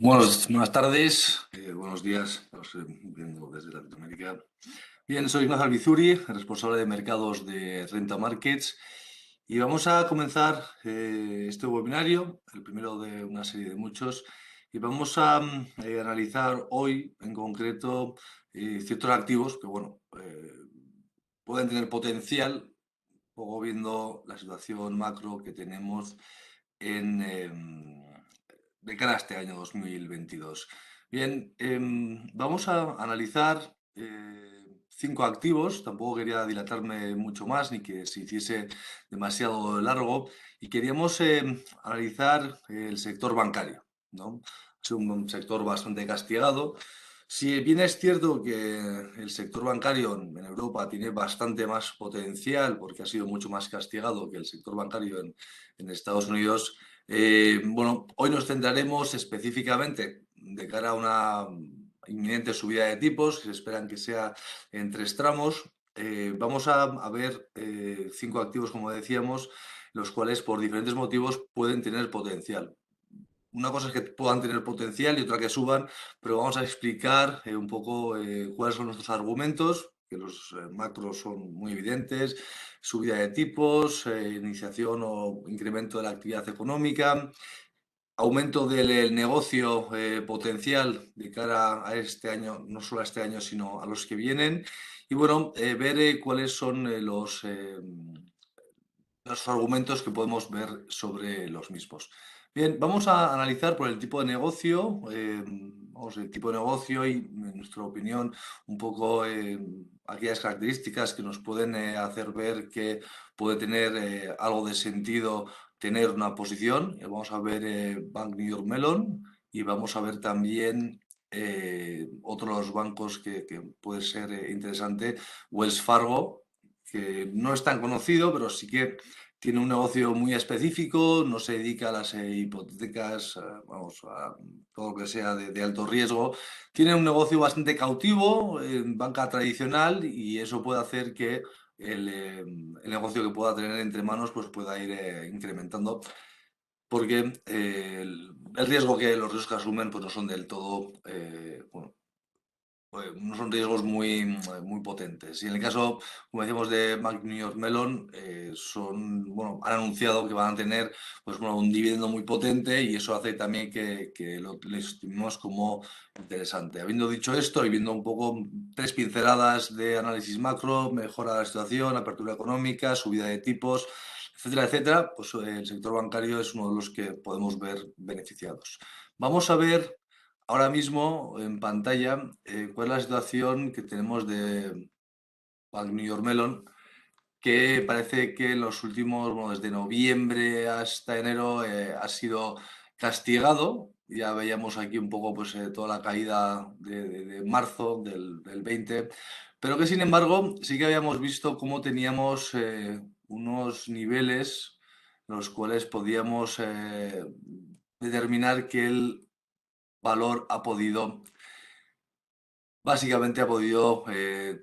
Buenas tardes, buenos días, estamos viendo desde Latinoamérica. Bien, soy Ignacio Albizuri, responsable de mercados de Renta Markets, y vamos a comenzar este webinario, el primero de una serie de muchos, y vamos a analizar hoy en concreto ciertos activos que, bueno, pueden tener potencial, un poco viendo la situación macro que tenemos en, de cara a este año 2022. Bien, vamos a analizar 5 activos. Tampoco quería dilatarme mucho más ni que se hiciese demasiado largo, y queríamos analizar el sector bancario, ¿no? Es un sector bastante castigado. Si bien es cierto que el sector bancario en Europa tiene bastante más potencial porque ha sido mucho más castigado que el sector bancario en Estados Unidos, bueno, hoy nos centraremos específicamente de cara a una inminente subida de tipos, que se esperan que sea en 3 tramos. Vamos a ver 5 activos, como decíamos, los cuales por diferentes motivos pueden tener potencial. Una cosa es que puedan tener potencial y otra que suban, pero vamos a explicar un poco cuáles son nuestros argumentos, que los macros son muy evidentes: subida de tipos, iniciación o incremento de la actividad económica, aumento del negocio potencial de cara a este año, no solo a este año, sino a los que vienen, y bueno, ver cuáles son los argumentos que podemos ver sobre los mismos. Bien, vamos a analizar por el tipo de negocio, el tipo de negocio y, en nuestra opinión, un poco aquellas características que nos pueden hacer ver que puede tener algo de sentido tener una posición. Vamos a ver Bank New York Mellon, y vamos a ver también otros bancos que puede ser interesante, Wells Fargo, que no es tan conocido, pero sí que tiene un negocio muy específico, no se dedica a las hipotecas, vamos, a todo lo que sea de alto riesgo. Tiene un negocio bastante cautivo en banca tradicional, y eso puede hacer que el negocio que pueda tener entre manos pues pueda ir incrementando, porque el riesgo los riesgos que asumen pues no son del todo, bueno, no son riesgos muy potentes. Y en el caso, como decíamos, de Bank New York Mellon, bueno, han anunciado que van a tener pues, bueno, un dividendo muy potente, y eso hace también que lo estimemos como interesante. Habiendo dicho esto y viendo un poco 3 pinceladas de análisis macro: mejora de la situación, apertura económica, subida de tipos, etcétera, etcétera, pues el sector bancario es uno de los que podemos ver beneficiados. Vamos a ver ahora mismo en pantalla cuál es la situación que tenemos de Bank New York Mellon, que parece que en los últimos, bueno, desde noviembre hasta enero, ha sido castigado. Ya veíamos aquí un poco pues, toda la caída de marzo del 20, pero que sin embargo sí que habíamos visto cómo teníamos unos niveles en los cuales podíamos determinar que el valor básicamente ha podido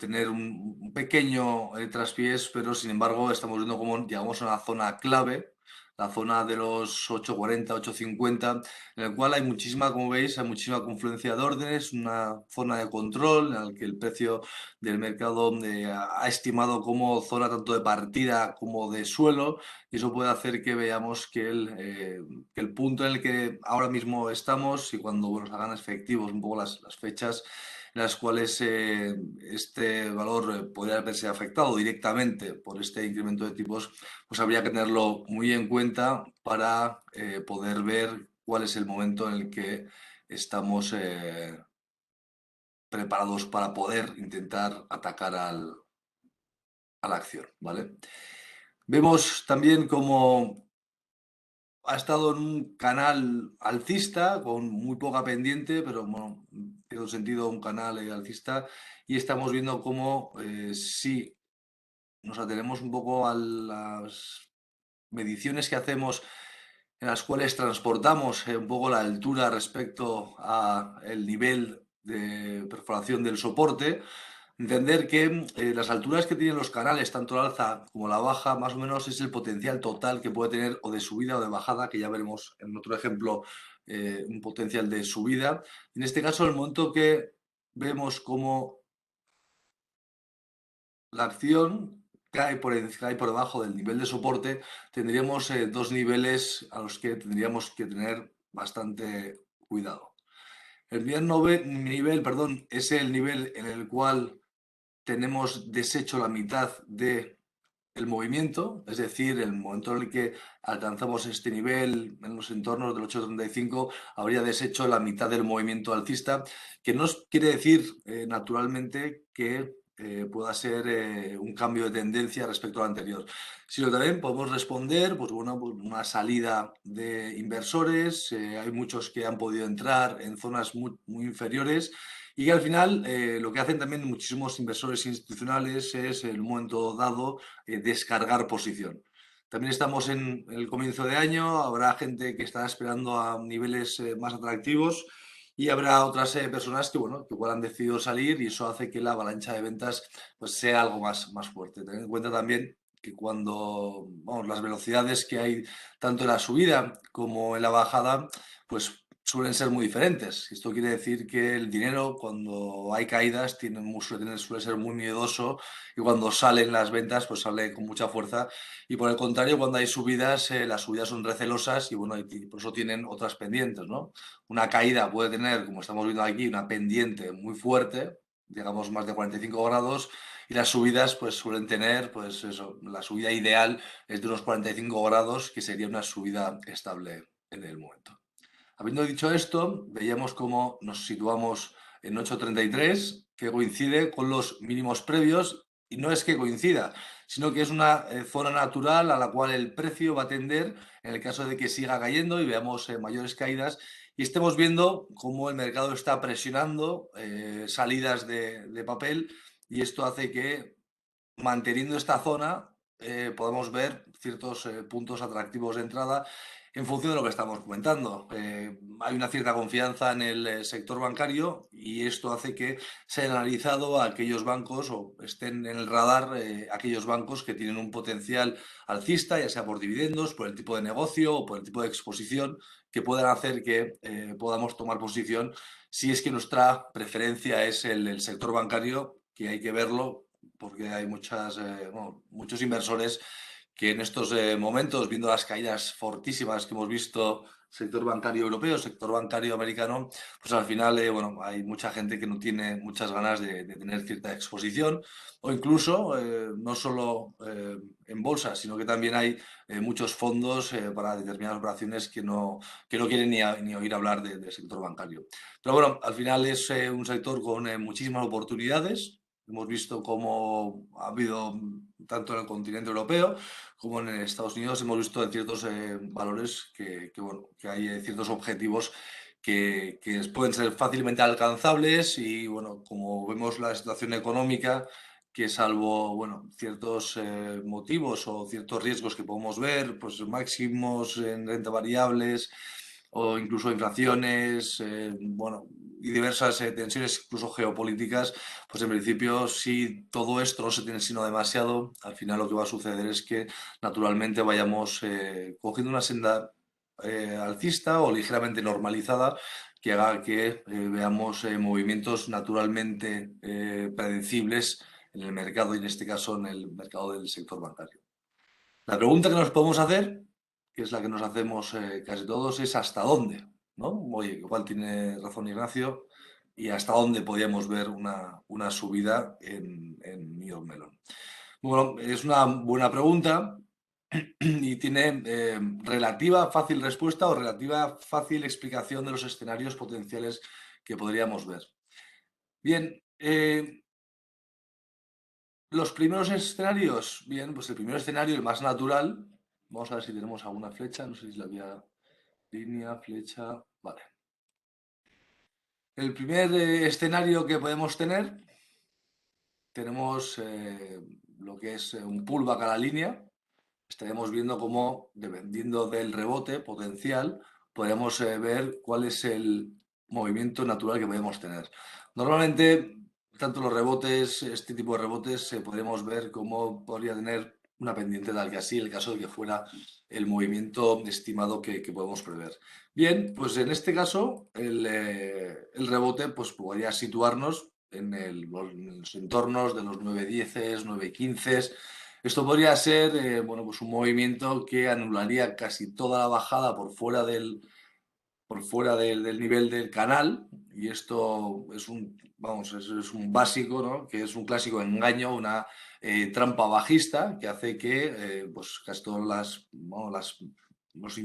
tener un pequeño traspiés, pero sin embargo estamos viendo cómo llegamos a una zona clave, la zona de los 8,40, 8,50, en el cual hay muchísima, como veis, hay muchísima confluencia de órdenes, una zona de control en la que el precio del mercado ha estimado como zona tanto de partida como de suelo, y eso puede hacer que veamos que el punto en el que ahora mismo estamos, y cuando bueno, se hagan efectivos un poco las fechas en las cuales este valor podría haberse afectado directamente por este incremento de tipos, pues habría que tenerlo muy en cuenta para poder ver cuál es el momento en el que estamos preparados para poder intentar atacar a la acción, ¿vale? Vemos también cómo ha estado en un canal alcista con muy poca pendiente, pero bueno, tiene sentido un canal alcista, y estamos viendo cómo si nos atenemos un poco a las mediciones que hacemos, en las cuales transportamos un poco la altura respecto a el nivel de perforación del soporte, entender que las alturas que tienen los canales, tanto la alza como la baja, más o menos es el potencial total que puede tener o de subida o de bajada, que ya veremos en otro ejemplo un potencial de subida. En este caso, el momento que vemos cómo la acción cae por debajo del nivel de soporte, tendríamos dos niveles a los que tendríamos que tener bastante cuidado. El primer nivel, perdón, es el nivel en el cual tenemos deshecho la mitad de el movimiento, es decir, el momento en el que alcanzamos este nivel en los entornos del 8,35 habría deshecho la mitad del movimiento alcista, que no quiere decir naturalmente que pueda ser un cambio de tendencia respecto al anterior, sino también podemos responder pues, bueno, pues una salida de inversores, hay muchos que han podido entrar en zonas muy inferiores y que al final lo que hacen también muchísimos inversores institucionales es en un momento dado descargar posición. También estamos en el comienzo de año, habrá gente que estará esperando a niveles más atractivos y habrá otras personas que, bueno, que igual han decidido salir y eso hace que la avalancha de ventas pues, sea algo más fuerte. Tened en cuenta también que cuando vamos, las velocidades que hay tanto en la subida como en la bajada, pues suelen ser muy diferentes. Esto quiere decir que el dinero, cuando hay caídas, suele ser muy miedoso y cuando salen las ventas, pues sale con mucha fuerza. Y por el contrario, cuando hay subidas, las subidas son recelosas y bueno, y por eso tienen otras pendientes, ¿no? Una caída puede tener, como estamos viendo aquí, una pendiente muy fuerte, digamos más de 45 grados, y las subidas pues suelen tener, pues eso, la subida ideal es de unos 45 grados, que sería una subida estable en el momento. Habiendo dicho esto, veíamos cómo nos situamos en 8,33, que coincide con los mínimos previos, y no es que coincida, sino que es una zona natural a la cual el precio va a tender en el caso de que siga cayendo y veamos mayores caídas y estemos viendo cómo el mercado está presionando salidas de papel y esto hace que manteniendo esta zona podemos ver ciertos puntos atractivos de entrada en función de lo que estamos comentando. Hay una cierta confianza en el sector bancario y esto hace que se hayan analizado a aquellos bancos o estén en el radar aquellos bancos que tienen un potencial alcista, ya sea por dividendos, por el tipo de negocio o por el tipo de exposición que puedan hacer que podamos tomar posición si es que nuestra preferencia es el sector bancario, que hay que verlo porque hay muchos inversores que en estos momentos, viendo las caídas fortísimas que hemos visto, sector bancario europeo, sector bancario americano, pues al final, bueno, hay mucha gente que no tiene muchas ganas de tener cierta exposición o incluso, no solo en bolsa, sino que también hay muchos fondos para determinadas operaciones que no quieren ni oír hablar del sector bancario. Pero bueno, al final es un sector con muchísimas oportunidades. Hemos visto cómo ha habido, tanto en el continente europeo como en Estados Unidos, hemos visto en ciertos valores bueno, que hay ciertos objetivos que pueden ser fácilmente alcanzables y, bueno, como vemos la situación económica, que salvo, bueno, ciertos motivos o ciertos riesgos que podemos ver, pues máximos en renta variables o incluso inflaciones, bueno, y diversas tensiones incluso geopolíticas, pues en principio, si todo esto no se tiene sino demasiado, al final lo que va a suceder es que naturalmente vayamos cogiendo una senda alcista o ligeramente normalizada que haga que veamos movimientos naturalmente predecibles en el mercado y en este caso en el mercado del sector bancario. La pregunta que nos podemos hacer, que es la que nos hacemos casi todos, es ¿hasta dónde? ¿No? Oye, igual tiene razón Ignacio, y hasta dónde podíamos ver una subida en New York Mellon. Bueno, es una buena pregunta y tiene relativa fácil respuesta o relativa fácil explicación de los escenarios potenciales que podríamos ver. Bien, los primeros escenarios, bien, pues el primer escenario, el más natural, vamos a ver si tenemos alguna flecha, no sé si la había línea, flecha, vale. El primer escenario que podemos tener, tenemos lo que es un pullback a la línea, estaremos viendo cómo, dependiendo del rebote potencial, podremos ver cuál es el movimiento natural que podemos tener. Normalmente, tanto los rebotes, este tipo de rebotes, podremos ver cómo podría tener una pendiente tal que así, en el caso de que fuera el movimiento estimado que podemos prever. Bien, pues en este caso el rebote pues podría situarnos en los entornos de los 9.10, 9.15. Esto podría ser bueno, pues un movimiento que anularía casi toda la bajada por fuera del nivel del canal, y esto es un, vamos, es un básico, ¿no? Que es un clásico engaño, una trampa bajista que hace que pues casi todos los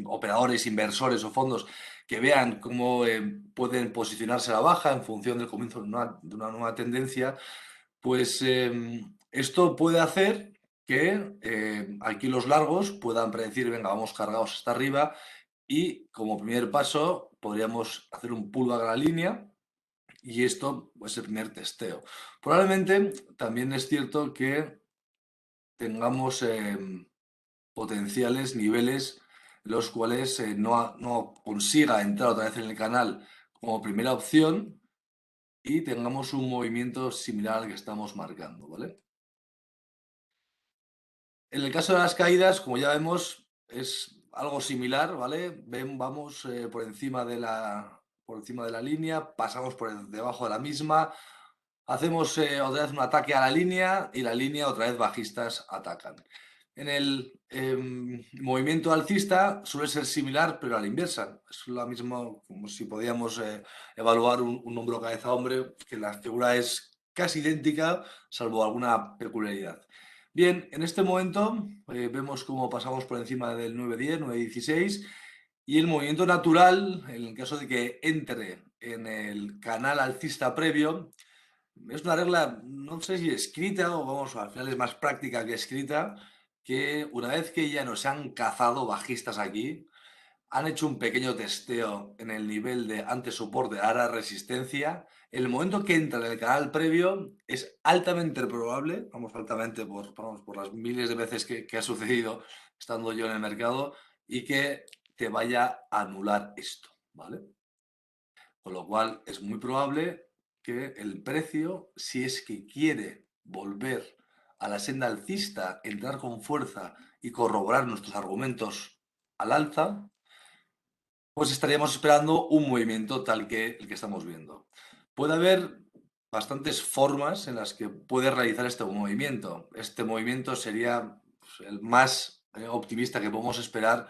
operadores, inversores o fondos que vean cómo pueden posicionarse a la baja en función del comienzo de una nueva tendencia, pues esto puede hacer que aquí los largos puedan predecir, venga, vamos cargados hasta arriba, y como primer paso podríamos hacer un pullback a la línea, y esto es el primer testeo. Probablemente también es cierto que tengamos potenciales niveles los cuales no consiga entrar otra vez en el canal como primera opción y tengamos un movimiento similar al que estamos marcando, ¿vale? En el caso de las caídas, como ya vemos, es algo similar, ¿vale? Vamos por encima de la línea, pasamos por debajo de la misma, hacemos otra vez un ataque a la línea y la línea otra vez bajistas atacan. En el movimiento alcista suele ser similar, pero a la inversa. Es lo mismo como si podíamos evaluar un hombro cabeza hombre, que la figura es casi idéntica, salvo alguna peculiaridad. Bien, en este momento vemos cómo pasamos por encima del 9.10, 9.16, y el movimiento natural, en el caso de que entre en el canal alcista previo, es una regla, no sé si escrita o vamos, al final es más práctica que escrita, que una vez que ya nos han cazado bajistas aquí, han hecho un pequeño testeo en el nivel de antes soporte, ahora resistencia. El momento que entra en el canal previo es altamente probable, vamos, altamente por las miles de veces que ha sucedido estando yo en el mercado, y que te vaya a anular esto, ¿vale? Con lo cual es muy probable que el precio, si es que quiere volver a la senda alcista, entrar con fuerza y corroborar nuestros argumentos al alza, pues estaríamos esperando un movimiento tal que el que estamos viendo. Puede haber bastantes formas en las que puede realizar este movimiento. Este movimiento sería pues, el más optimista que podemos esperar,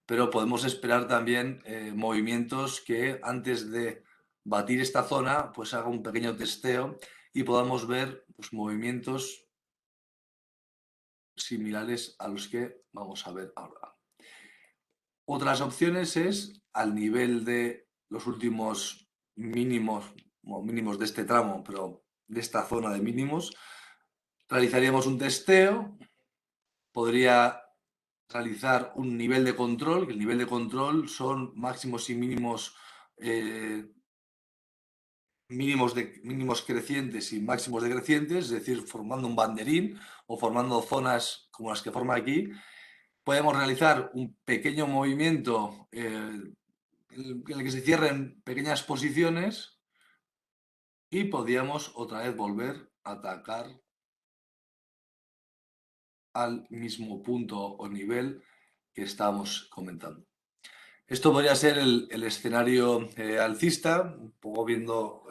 pero podemos esperar también movimientos que antes de batir esta zona, pues haga un pequeño testeo y podamos ver pues, movimientos similares a los que vamos a ver ahora. Otras opciones es al nivel de los últimos mínimos, o mínimos de este tramo, pero de esta zona de mínimos, realizaríamos un testeo, podría realizar un nivel de control, que el nivel de control son máximos y mínimos, mínimos crecientes y máximos decrecientes, es decir, formando un banderín o formando zonas como las que forma aquí. Podemos realizar un pequeño movimiento en el que se cierren pequeñas posiciones y podríamos otra vez volver a atacar al mismo punto o nivel que estábamos comentando. Esto podría ser el escenario alcista, un poco viendo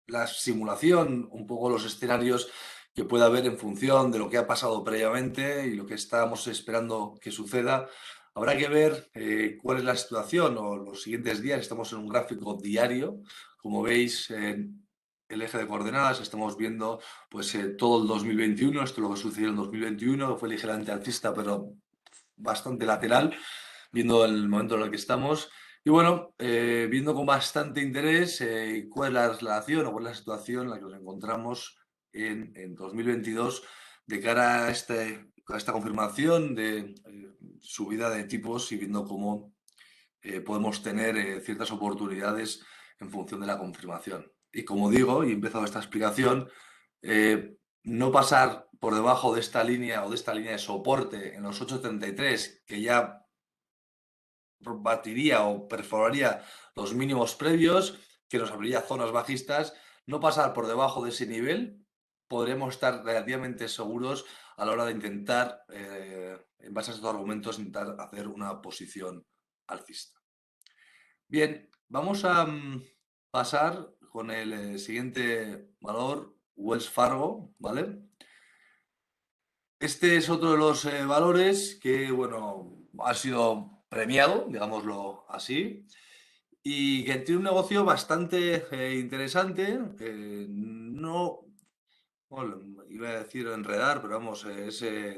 la simulación, un poco los escenarios que pueda haber en función de lo que ha pasado previamente y lo que estamos esperando que suceda. Habrá que ver cuál es la situación o los siguientes días. Estamos en un gráfico diario. Como veis, en el eje de coordenadas estamos viendo pues, todo el 2021, esto es lo que sucedió en 2021, que fue ligeramente alcista, pero bastante lateral, viendo el momento en el que estamos. Y bueno, viendo con bastante interés cuál es la relación o cuál es la situación en la que nos encontramos en 2022 de cara a esta confirmación de subida de tipos, y viendo cómo podemos tener ciertas oportunidades en función de la confirmación. Y como digo, y he empezado esta explicación, no pasar por debajo de esta línea o de esta línea de soporte en los 8,33, que ya batiría o perforaría los mínimos previos, que nos abriría zonas bajistas, no pasar por debajo de ese nivel podremos estar relativamente seguros a la hora de intentar, en base a estos argumentos, intentar hacer una posición alcista. Bien, vamos a pasar con el siguiente valor, Wells Fargo, ¿vale? Este es otro de los valores que, bueno, ha sido premiado, digámoslo así, y que tiene un negocio bastante interesante. No, bueno, iba a decir enredar, pero vamos,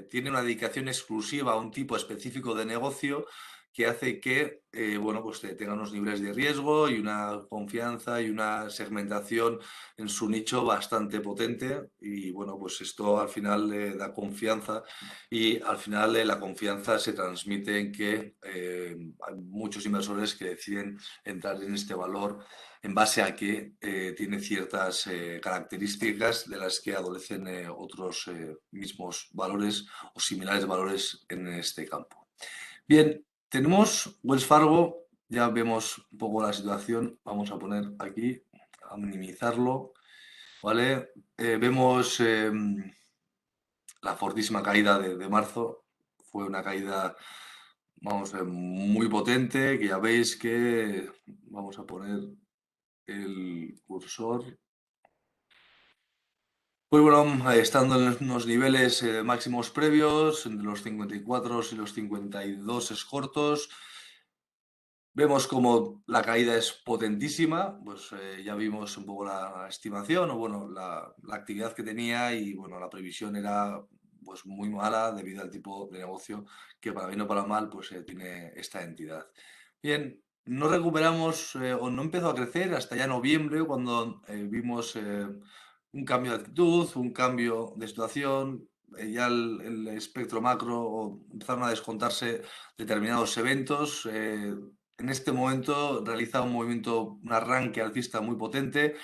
tiene una dedicación exclusiva a un tipo específico de negocio que hace que, bueno, pues tenga unos niveles de riesgo y una confianza y una segmentación en su nicho bastante potente. Y bueno, pues esto al final le da confianza y al final la confianza se transmite en que hay muchos inversores que deciden entrar en este valor en base a que tiene ciertas características de las que adolecen otros mismos valores o similares valores en este campo. Bien, tenemos Wells Fargo, ya vemos un poco la situación, vamos a poner aquí, a minimizarlo, ¿vale? Vemos la fortísima caída de marzo, fue una caída, vamos, muy potente, que ya veis que, vamos a poner el cursor. Pues bueno, estando en unos niveles máximos previos, entre los 54 y los 52 es cortos, vemos como la caída es potentísima, pues ya vimos un poco la estimación o bueno, la actividad que tenía y bueno, la previsión era pues muy mala debido al tipo de negocio que para bien o para mal pues tiene esta entidad. Bien, no recuperamos o no empezó a crecer hasta ya noviembre cuando vimos un cambio de actitud, un cambio de situación, ya el espectro macro empezaron a descontarse determinados eventos. En este momento realiza un movimiento, un arranque alcista muy potente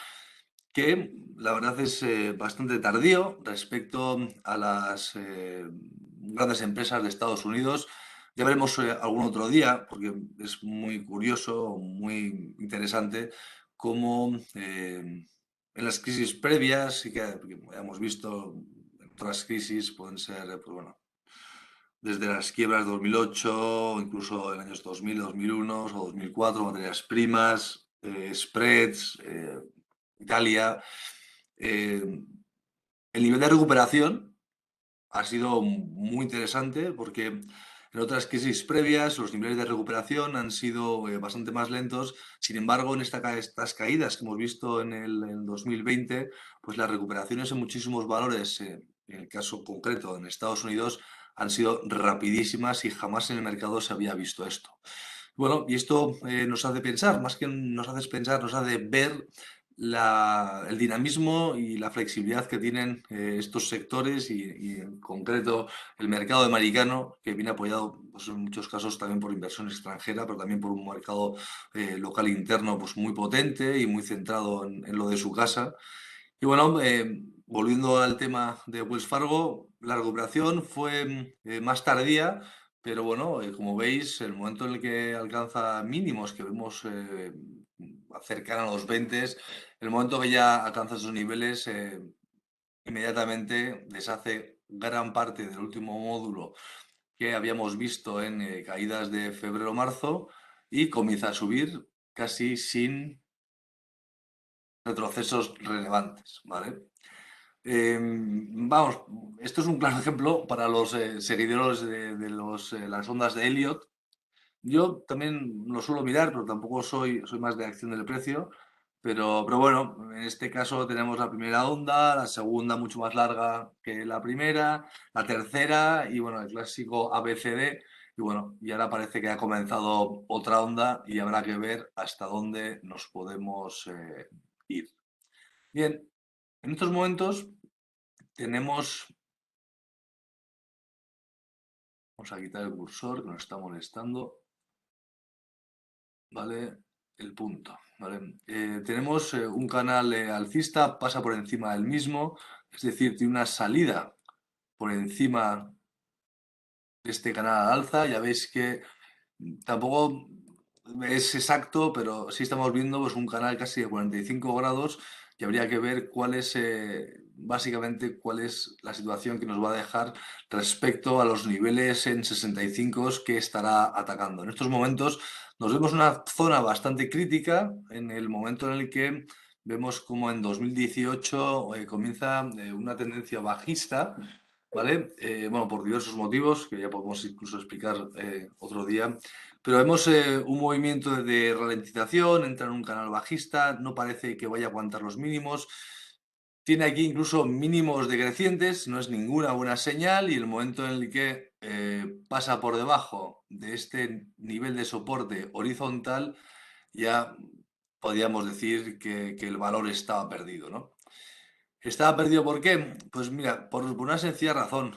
que la verdad es bastante tardío respecto a las grandes empresas de Estados Unidos. Ya veremos algún otro día, porque es muy curioso, muy interesante, cómo en las crisis previas, y que hemos visto en otras crisis, pueden ser, pues bueno, desde las quiebras de 2008, incluso en años 2000, 2001 o 2004, materias primas, spreads, Italia. El nivel de recuperación ha sido muy interesante porque en otras crisis previas los niveles de recuperación han sido bastante más lentos. Sin embargo, en estas caídas que hemos visto en el 2020, pues las recuperaciones en muchísimos valores, en el caso concreto en Estados Unidos, han sido rapidísimas y jamás en el mercado se había visto esto. Bueno, y esto nos hace pensar, más que nos hace pensar, nos hace ver el dinamismo y la flexibilidad que tienen estos sectores y en concreto el mercado americano, que viene apoyado pues, en muchos casos también por inversión extranjera, pero también por un mercado local interno pues, muy potente y muy centrado en lo de su casa. Y bueno, volviendo al tema de Wells Fargo, la recuperación fue más tardía, pero bueno, como veis, el momento en el que alcanza mínimos que vemos cercano a los 20, el momento que ya alcanza esos niveles, inmediatamente deshace gran parte del último módulo que habíamos visto en caídas de febrero-marzo y comienza a subir casi sin retrocesos relevantes, ¿vale? Vamos, esto es un claro ejemplo para los seguidores de las ondas de Elliot. Yo también lo suelo mirar, pero tampoco soy más de acción del precio. Pero bueno, en este caso tenemos la primera onda, la segunda mucho más larga que la primera, la tercera y bueno, el clásico ABCD. Y bueno, y ahora parece que ha comenzado otra onda y habrá que ver hasta dónde nos podemos ir. Bien, en estos momentos tenemos, vamos a quitar el cursor que nos está molestando, ¿vale? El punto, ¿vale? Tenemos un canal alcista, pasa por encima del mismo, es decir, tiene una salida por encima de este canal al alza. Ya veis que tampoco es exacto, pero sí estamos viendo pues, un canal casi de 45 grados y habría que ver cuál es básicamente cuál es la situación que nos va a dejar respecto a los niveles en 65 que estará atacando. En estos momentos nos vemos una zona bastante crítica en el momento en el que vemos como en 2018 comienza una tendencia bajista, ¿vale? Bueno, por diversos motivos que ya podemos incluso explicar otro día. Pero vemos un movimiento de ralentización, entra en un canal bajista, no parece que vaya a aguantar los mínimos. Tiene aquí incluso mínimos decrecientes, no es ninguna buena señal y el momento en el que pasa por debajo de este nivel de soporte horizontal, ya podríamos decir que el valor estaba perdido, ¿no? ¿Estaba perdido por qué? Pues mira, por una sencilla razón.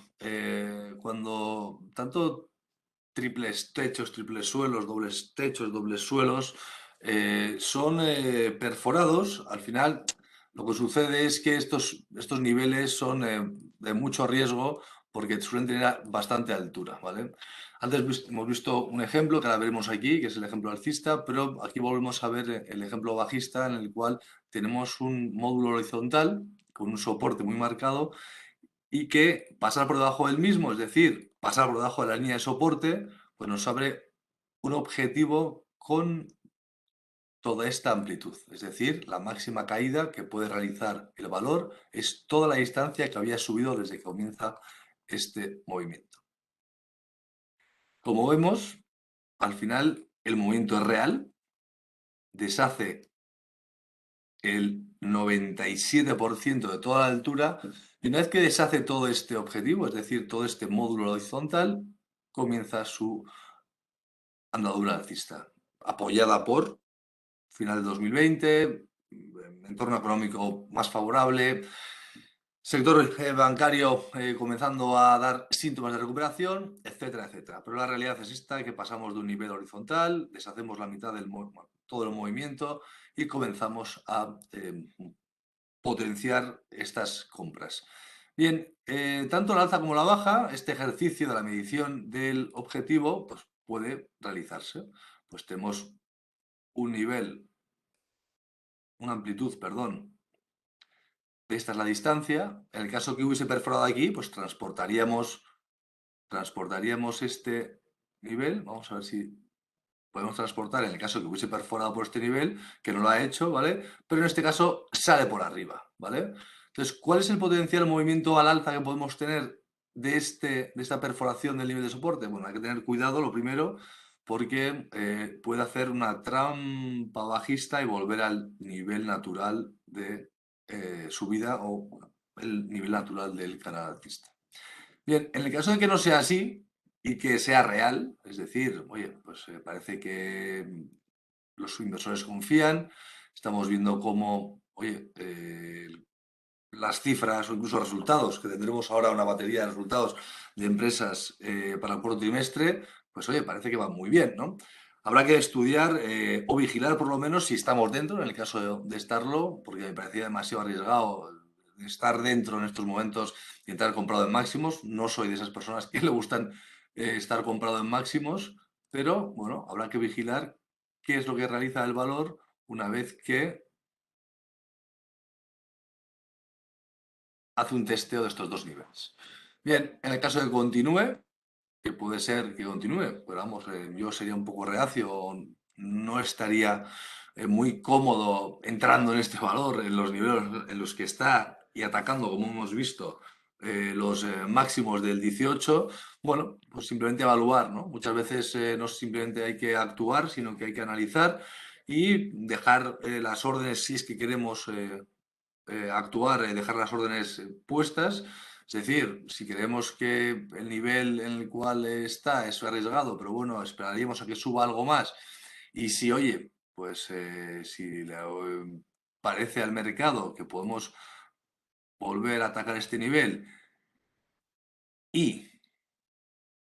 Cuando tanto triples techos, triples suelos, dobles techos, dobles suelos, son perforados, al final lo que sucede es que estos niveles son de mucho riesgo porque suelen tener bastante altura, ¿vale? Antes hemos visto un ejemplo que ahora veremos aquí, que es el ejemplo alcista, pero aquí volvemos a ver el ejemplo bajista en el cual tenemos un módulo horizontal con un soporte muy marcado y que pasar por debajo del mismo, es decir, pasar por debajo de la línea de soporte, pues nos abre un objetivo con toda esta amplitud. Es decir, la máxima caída que puede realizar el valor es toda la distancia que había subido desde que comienza este movimiento. Como vemos, al final el movimiento es real, deshace el 97% de toda la altura y una vez que deshace todo este objetivo, es decir, todo este módulo horizontal, comienza su andadura alcista, apoyada por final de 2020, entorno económico más favorable, sector bancario comenzando a dar síntomas de recuperación, etcétera, etcétera. Pero la realidad es esta, que pasamos de un nivel horizontal, deshacemos la mitad del todo el movimiento y comenzamos a potenciar estas compras. Bien, tanto la alza como la baja, este ejercicio de la medición del objetivo, pues puede realizarse. Pues tenemos un nivel, una amplitud, perdón, esta es la distancia. En el caso que hubiese perforado aquí, pues transportaríamos este nivel. Vamos a ver si podemos transportar en el caso que hubiese perforado por este nivel, que no lo ha hecho, ¿vale? Pero en este caso sale por arriba, ¿vale? Entonces, ¿cuál es el potencial movimiento al alza que podemos tener de esta perforación del nivel de soporte? Bueno, hay que tener cuidado, lo primero, porque puede hacer una trampa bajista y volver al nivel natural de subida o el nivel natural del canal alcista. Bien, en el caso de que no sea así y que sea real, es decir, oye, pues parece que los inversores confían, estamos viendo cómo, oye, las cifras o incluso resultados, que tendremos ahora una batería de resultados de empresas para el cuarto trimestre, pues oye, parece que va muy bien, ¿no? Habrá que estudiar o vigilar por lo menos si estamos dentro, en el caso de estarlo, porque me parecía demasiado arriesgado estar dentro en estos momentos y entrar comprado en máximos. No soy de esas personas que le gustan estar comprado en máximos, pero bueno, habrá que vigilar qué es lo que realiza el valor una vez que hace un testeo de estos dos niveles. Bien, en el caso de que continúe, que puede ser que continúe, pero vamos, yo sería un poco reacio, no estaría muy cómodo entrando en este valor, en los niveles en los que está y atacando, como hemos visto, los máximos del 18, bueno, pues simplemente evaluar, ¿no? Muchas veces no simplemente hay que actuar, sino que hay que analizar y dejar las órdenes si es que queremos actuar, dejar las órdenes puestas. Es decir, si creemos que el nivel en el cual está es arriesgado, pero bueno, esperaríamos a que suba algo más. Y si, oye, pues si le parece al mercado que podemos volver a atacar este nivel y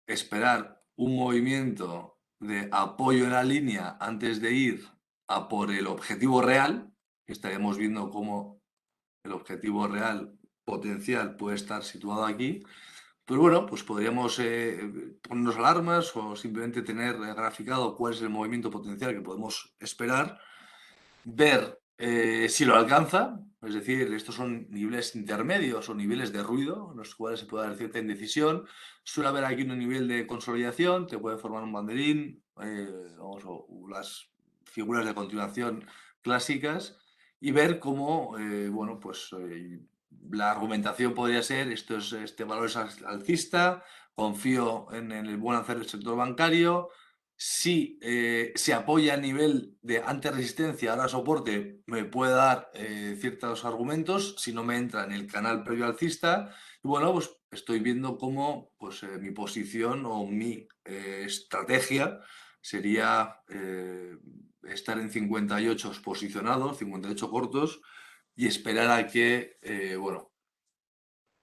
esperar un movimiento de apoyo en la línea antes de ir a por el objetivo real, estaríamos viendo cómo el objetivo real potencial puede estar situado aquí, pues bueno, pues podríamos ponernos alarmas o simplemente tener graficado cuál es el movimiento potencial que podemos esperar, ver si lo alcanza, es es decir, estos son niveles intermedios o niveles de ruido, en los cuales se puede dar cierta indecisión. Suele haber aquí un nivel de consolidación, te puede formar un banderín, o las figuras de continuación clásicas, y ver cómo, bueno, pues la argumentación podría ser, este valor es alcista, confío en el buen hacer del sector bancario. Si se apoya a nivel de antirresistencia, ahora soporte, me puede dar ciertos argumentos. Si no me entra en el canal previo alcista, y bueno, pues estoy viendo cómo pues, mi posición o mi estrategia sería estar en 58 posicionados, 58 cortos, y esperar a que, bueno,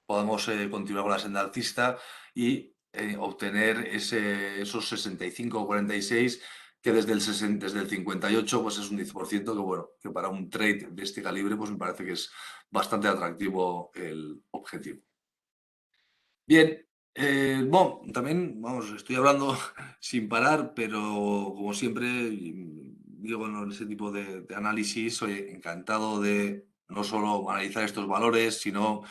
podamos continuar con la senda alcista y obtener esos 65 o 46 que desde el 58 pues es un 10%, que bueno, que para un trade de este calibre pues me parece que es bastante atractivo el objetivo. Bien, bueno, también, vamos, estoy hablando sin parar, pero como siempre, digo, en ese tipo de análisis, soy encantado de no solo analizar estos valores, sino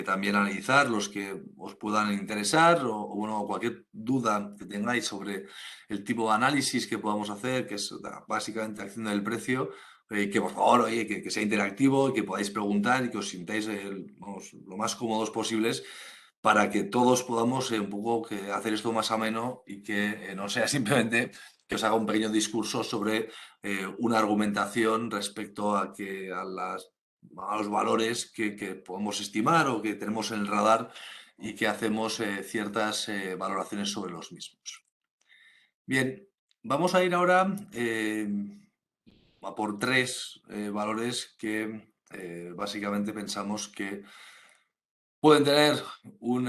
también analizar los que os puedan interesar o, bueno, cualquier duda que tengáis sobre el tipo de análisis que podamos hacer, que es básicamente acción del precio. Que por favor, oye, que sea interactivo y que podáis preguntar y que os sintáis vamos, lo más cómodos posibles para que todos podamos un poco hacer esto más ameno y que no sea simplemente que os haga un pequeño discurso sobre una argumentación respecto a los valores que podemos estimar o que tenemos en el radar y que hacemos ciertas valoraciones sobre los mismos. Bien, vamos a ir ahora a por tres valores que básicamente pensamos que pueden tener un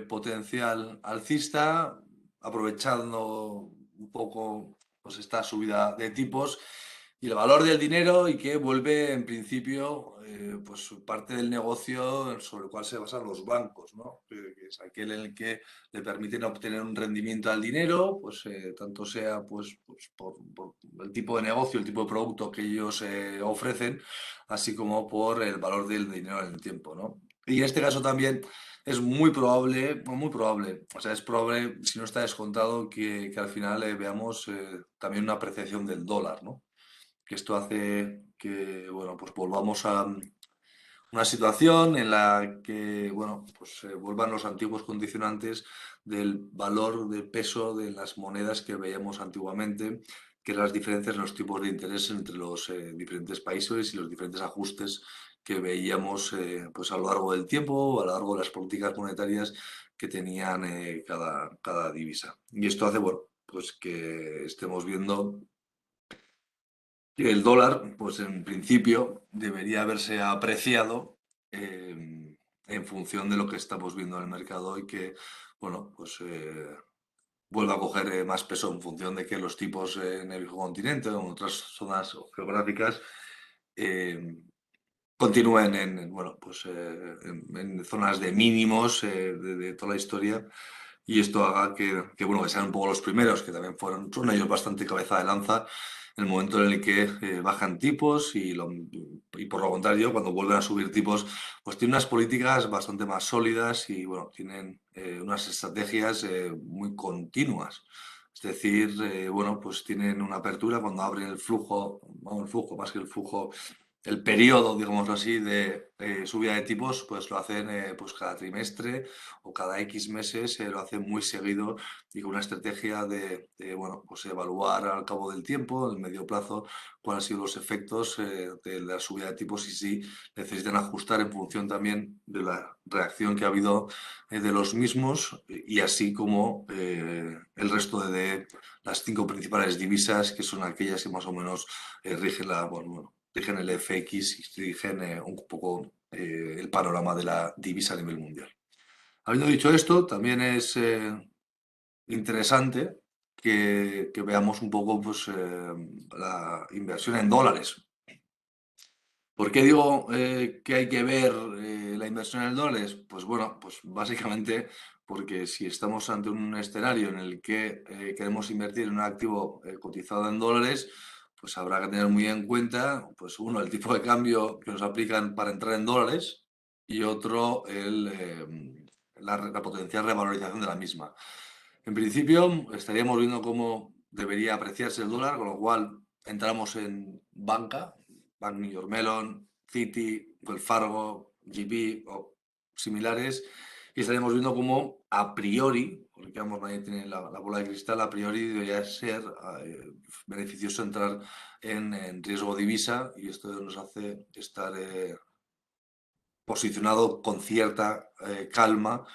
potencial alcista, aprovechando un poco pues, esta subida de tipos y el valor del dinero, y que vuelve en principio pues parte del negocio sobre el cual se basan los bancos, ¿no? Que es aquel en el que le permiten obtener un rendimiento al dinero, pues tanto sea pues por el tipo de negocio, el tipo de producto que ellos ofrecen, así como por el valor del dinero en el tiempo, ¿no? Y en este caso también es muy probable, o sea, es probable, si no está descontado, que al final veamos también una apreciación del dólar, ¿no? Que esto hace que, bueno, pues volvamos a una situación en la que, bueno, pues vuelvan los antiguos condicionantes del valor de peso de las monedas que veíamos antiguamente, que eran las diferencias en los tipos de interés entre los diferentes países y los diferentes ajustes que veíamos pues a lo largo del tiempo, a lo largo de las políticas monetarias que tenían cada divisa. Y esto hace, bueno, pues que estemos viendo que el dólar, pues en principio, debería haberse apreciado en función de lo que estamos viendo en el mercado y que, bueno, pues vuelva a coger más peso en función de que los tipos en el viejo continente o en otras zonas geográficas eh, continúen bueno, pues, en zonas de mínimos de toda la historia, y esto haga bueno, que sean un poco los primeros, que también son ellos bastante cabeza de lanza en el momento en el que bajan tipos y por lo contrario, cuando vuelven a subir tipos, pues tienen unas políticas bastante más sólidas y bueno, tienen unas estrategias muy continuas. Es decir, bueno, pues tienen una apertura cuando abren el flujo, bueno, el flujo más que el flujo, el periodo, digámoslo así, de subida de tipos, pues lo hacen pues cada trimestre o cada X meses, lo hacen muy seguido y con una estrategia bueno, pues evaluar al cabo del tiempo, en el medio plazo, cuáles han sido los efectos de la subida de tipos y si necesitan ajustar en función también de la reacción que ha habido de los mismos, y así como el resto de las cinco principales divisas, que son aquellas que más o menos rigen bueno, rigen el FX y rigen un poco el panorama de la divisa a nivel mundial. Habiendo dicho esto, también es interesante que veamos un poco pues, la inversión en dólares. ¿Por qué digo que hay que ver la inversión en dólares? Pues bueno, pues básicamente porque si estamos ante un escenario en el que queremos invertir en un activo cotizado en dólares, pues habrá que tener muy en cuenta, pues uno, el tipo de cambio que nos aplican para entrar en dólares y otro, la potencial revalorización de la misma. En principio, estaríamos viendo cómo debería apreciarse el dólar, con lo cual entramos en banca, Bank New York Mellon, Citi, Wells Fargo, GP o similares, y estaríamos viendo cómo a priori, porque vamos, nadie tiene la bola de cristal, a priori debería ser beneficioso entrar en riesgo divisa, y esto nos hace estar posicionado con cierta calma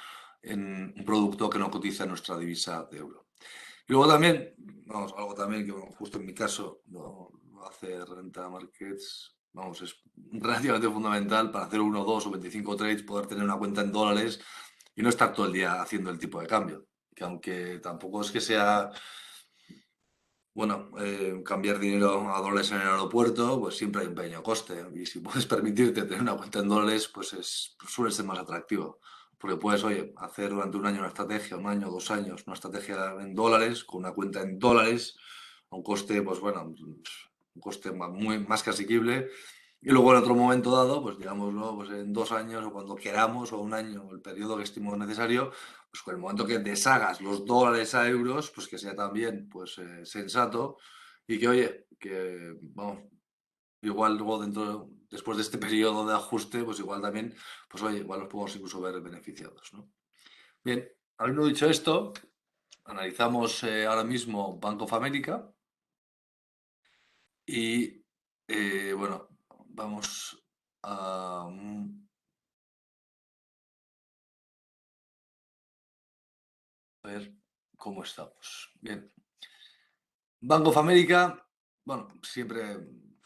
en un producto que no cotiza en nuestra divisa de euro. Y luego también, vamos, algo también que bueno, justo en mi caso no hace renta markets, vamos, es relativamente fundamental para hacer 1, 2 o 25 trades, poder tener una cuenta en dólares y no estar todo el día haciendo el tipo de cambio. Que aunque tampoco es que sea, bueno, cambiar dinero a dólares en el aeropuerto, pues siempre hay un pequeño coste. Y si puedes permitirte tener una cuenta en dólares, pues suele ser más atractivo. Porque puedes, oye, hacer durante un año una estrategia, un año, 2 años, una estrategia en dólares, con una cuenta en dólares, a un coste, pues bueno, un coste más que asequible. Y luego en otro momento dado, pues digámoslo, pues en 2 años o cuando queramos, o un año, el periodo que estemos necesario, pues con el momento que deshagas los dólares a euros, pues que sea también pues sensato y que, oye, que vamos, igual luego después de este periodo de ajuste, pues igual también, pues oye, igual nos podemos incluso ver beneficiados, ¿no? Bien, habiendo dicho esto, analizamos ahora mismo Bank of America y bueno, vamos a ver cómo estamos. Bien. Bank of America, bueno, siempre,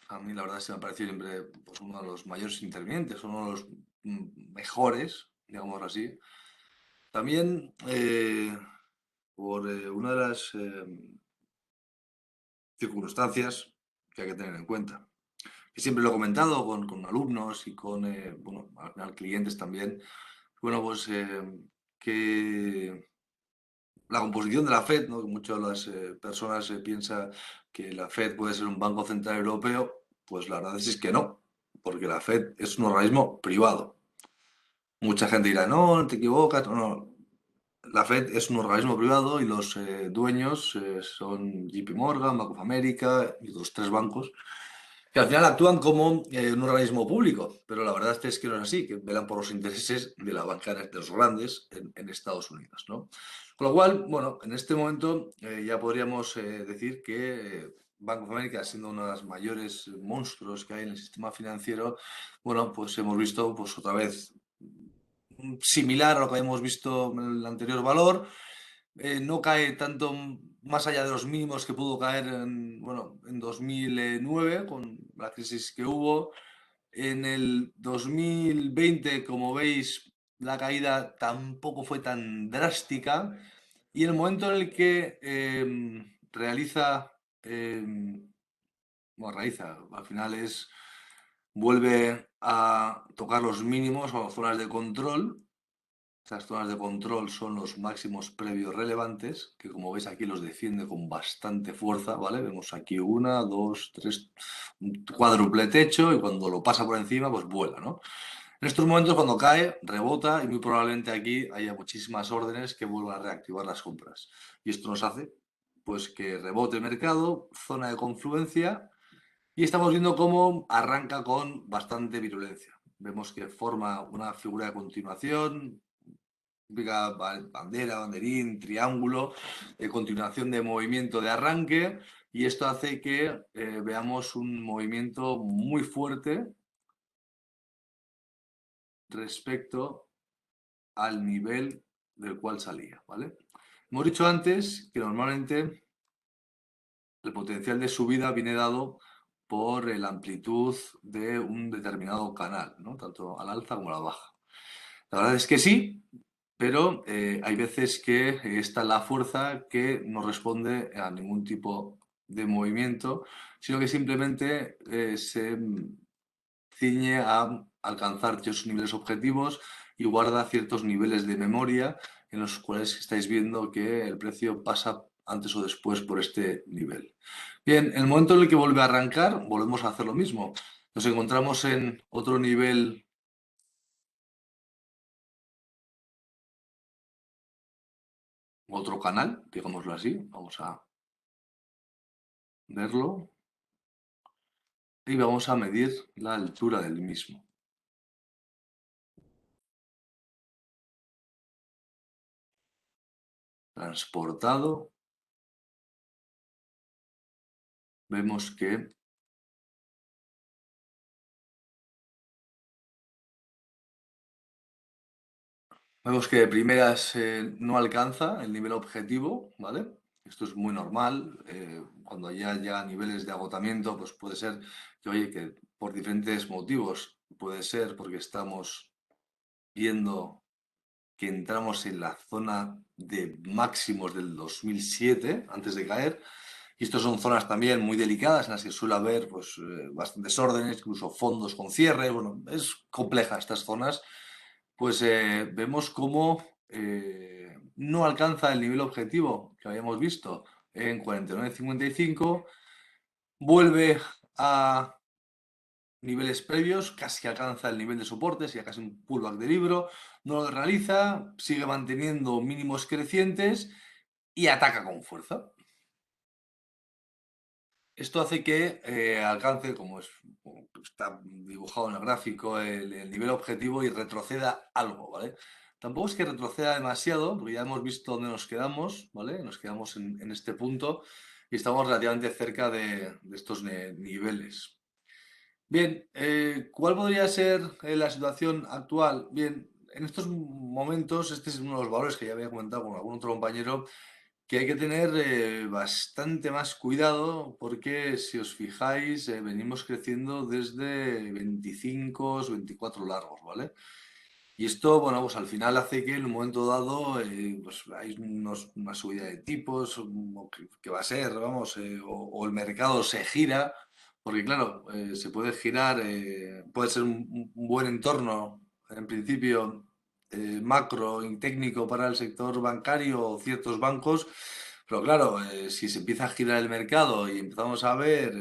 a mí la verdad es que me ha parecido siempre pues, uno de los mayores intervinientes, uno de los mejores, digámoslo así. También por una de las circunstancias que hay que tener en cuenta. Y siempre lo he comentado con alumnos y con, bueno, al final clientes también. Bueno, pues que la composición de la Fed, ¿no? Muchas de las personas piensan que la Fed puede ser un banco central europeo, pues la verdad es que no, porque la Fed es un organismo privado. Mucha gente dirá, no, no te equivocas, no, no. La Fed es un organismo privado y los dueños son JP Morgan, Bank of America y los tres bancos que al final actúan como un organismo público, pero la verdad es que no es así, que velan por los intereses de la banca de los grandes en Estados Unidos, ¿no? Con lo cual, bueno, en este momento ya podríamos decir que Bank of America, siendo uno de los mayores monstruos que hay en el sistema financiero, bueno, pues hemos visto pues otra vez similar a lo que habíamos visto en el anterior valor, no cae tanto más allá de los mínimos que pudo caer bueno, en 2009 con la crisis que hubo. En el 2020, como veis, la caída tampoco fue tan drástica y el momento en el que bueno, realiza, al final vuelve a tocar los mínimos o zonas de control. Estas zonas de control son los máximos previos relevantes, que como veis aquí los defiende con bastante fuerza, ¿vale? Vemos aquí una, dos, tres, un cuádruple techo y cuando lo pasa por encima, pues vuela, ¿no? En estos momentos cuando cae, rebota y muy probablemente aquí haya muchísimas órdenes que vuelvan a reactivar las compras. Y esto nos hace, pues, que rebote el mercado, zona de confluencia y estamos viendo cómo arranca con bastante virulencia. Vemos que forma una figura de continuación, típica bandera, banderín, triángulo, de continuación de movimiento de arranque, y esto hace que veamos un movimiento muy fuerte respecto al nivel del cual salía, ¿vale? Hemos dicho antes que normalmente el potencial de subida viene dado por la amplitud de un determinado canal, ¿no? Tanto al alza como a la baja. La verdad es que sí, pero hay veces que está la fuerza que no responde a ningún tipo de movimiento, sino que simplemente se ciñe a alcanzar ciertos niveles objetivos y guarda ciertos niveles de memoria en los cuales estáis viendo que el precio pasa antes o después por este nivel. Bien, en el momento en el que vuelve a arrancar, volvemos a hacer lo mismo. Nos encontramos en otro nivel otro canal, digámoslo así. Vamos a verlo y vamos a medir la altura del mismo. Transportado, vemos que de primeras no alcanza el nivel objetivo, ¿vale? Esto es muy normal. Cuando ya haya niveles de agotamiento, pues puede ser que, oye, que por diferentes motivos, puede ser porque estamos viendo que entramos en la zona de máximos del 2007, antes de caer, y estas son zonas también muy delicadas en las que suele haber pues, bastantes órdenes, incluso fondos con cierre. Bueno, es compleja estas zonas. Pues vemos cómo no alcanza el nivel objetivo que habíamos visto en 49,55, vuelve a niveles previos, casi alcanza el nivel de soporte, sería casi un pullback de libro, no lo realiza, sigue manteniendo mínimos crecientes y ataca con fuerza. Esto hace que alcance, como está dibujado en el gráfico, el nivel objetivo y retroceda algo, ¿vale? Tampoco es que retroceda demasiado, porque ya hemos visto dónde nos quedamos, ¿vale? Nos quedamos en este punto y estamos relativamente cerca de estos niveles. Bien, ¿cuál podría ser la situación actual? Bien, en estos momentos, este es uno de los valores que ya había comentado con algún otro compañero, que hay que tener bastante más cuidado porque si os fijáis, venimos creciendo desde 25, 24 largos, ¿vale? Y esto, bueno, pues al final hace que en un momento dado pues hay una subida de tipos, o que va a ser, vamos, o el mercado se gira, porque claro, se puede girar, puede ser un buen entorno, en principio, macro y técnico para el sector bancario o ciertos bancos, pero claro, si se empieza a girar el mercado y empezamos a ver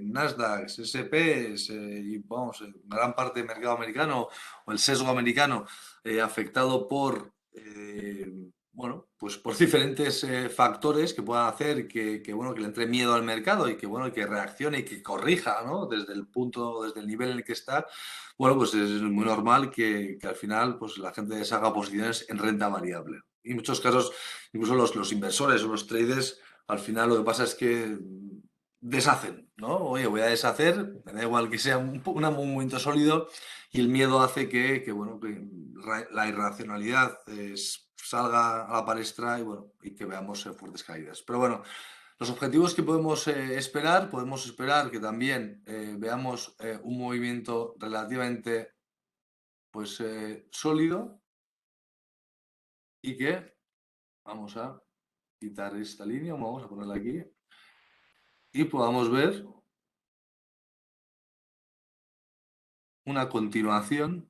Nasdaq, S&Ps y vamos, gran parte del mercado americano o el sesgo americano afectado por, bueno, pues por diferentes factores que puedan hacer bueno, que le entre miedo al mercado y que, bueno, que reaccione y que corrija, ¿no? Desde el punto, desde el nivel en el que está, bueno, pues es muy normal que al final pues la gente deshaga posiciones en renta variable. Y en muchos casos, incluso los inversores o los traders, al final lo que pasa es que deshacen, ¿no? Oye, voy a deshacer, me da igual que sea un movimiento sólido y el miedo hace bueno, que la irracionalidad salga a la palestra y, bueno, y que veamos fuertes caídas. Pero bueno, los objetivos que podemos esperar que también veamos un movimiento relativamente pues, sólido y que vamos a quitar esta línea, vamos a ponerla aquí y podamos ver una continuación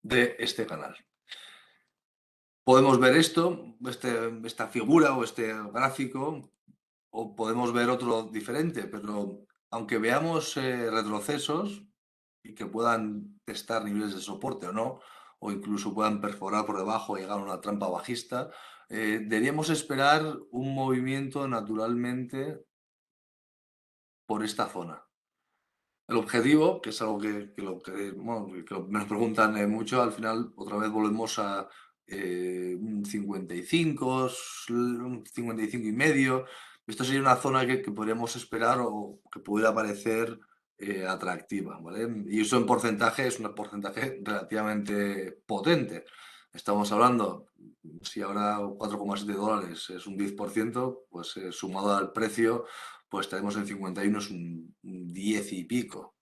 de este canal. Podemos ver esta figura o este gráfico, o podemos ver otro diferente, pero aunque veamos retrocesos y que puedan testar niveles de soporte o no, o incluso puedan perforar por debajo y llegar a una trampa bajista, deberíamos esperar un movimiento naturalmente por esta zona. El objetivo, que es algo bueno, que nos preguntan mucho, al final otra vez volvemos a un 55, un 55 y medio. Esto sería una zona que podríamos esperar o que pudiera parecer atractiva, ¿vale? Y eso en porcentaje es un porcentaje relativamente potente. Estamos hablando, si ahora $4,7 es un 10%, pues sumado al precio pues estaremos en 51, es un 10 y pico.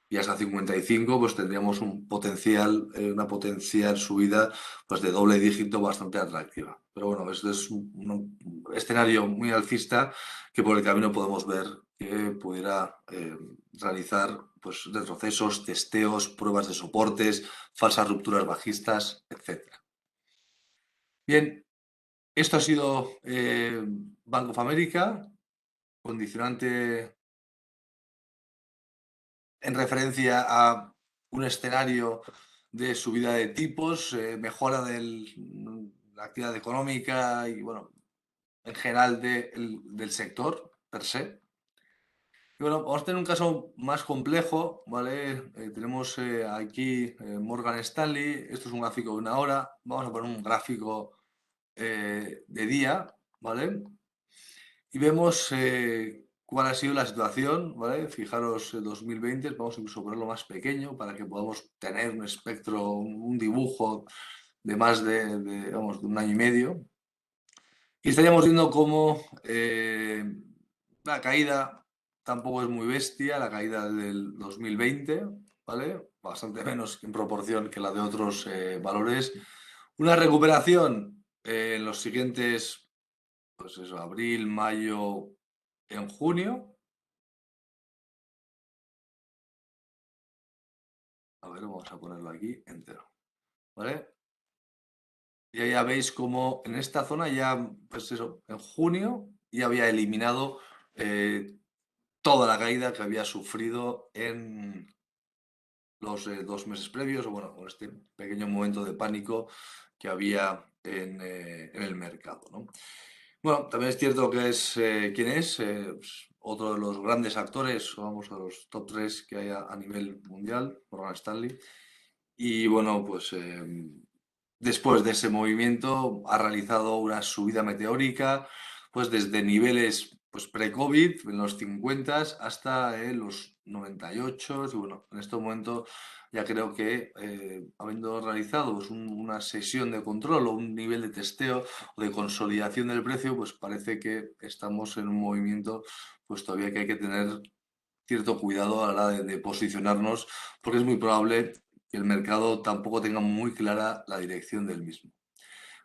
Y hasta 55, pues tendríamos una potencial subida pues de doble dígito bastante atractiva. Pero bueno, este es un escenario muy alcista que por el camino podemos ver que pudiera realizar pues, retrocesos, testeos, pruebas de soportes, falsas rupturas bajistas, etc. Bien, esto ha sido Bank of America, condicionante en referencia a un escenario de subida de tipos, mejora de la actividad económica y, bueno, en general del sector per se. Y bueno, vamos a tener un caso más complejo, ¿vale? Tenemos aquí Morgan Stanley, esto es un gráfico de una hora, vamos a poner un gráfico de día, ¿vale? Y vemos cuál ha sido la situación, ¿vale? Fijaros, 2020, vamos a incluso ponerlo más pequeño para que podamos tener un espectro, un dibujo de más vamos, de un año y medio. Y estaríamos viendo cómo la caída tampoco es muy bestia, la caída del 2020, ¿vale? Bastante menos en proporción que la de otros valores. Una recuperación en los siguientes, pues eso, abril, mayo, en junio. A ver, vamos a ponerlo aquí entero, ¿vale? Y ya veis cómo en esta zona ya, pues eso, en junio ya había eliminado eh, toda la caída que había sufrido en los 2 meses previos, o bueno, con este pequeño momento de pánico que había en el mercado, ¿no? Bueno, también es cierto que es quién es, pues, otro de los grandes actores, vamos a los top 3 que hay a nivel mundial, Morgan Stanley. Y bueno, pues después de ese movimiento ha realizado una subida meteórica, pues desde niveles pues pre-COVID, en los 50 hasta los 98. Y bueno, en este momento ya creo que habiendo realizado pues, una sesión de control o un nivel de testeo o de consolidación del precio, pues parece que estamos en un movimiento pues todavía que hay que tener cierto cuidado a la hora de posicionarnos, porque es muy probable que el mercado tampoco tenga muy clara la dirección del mismo.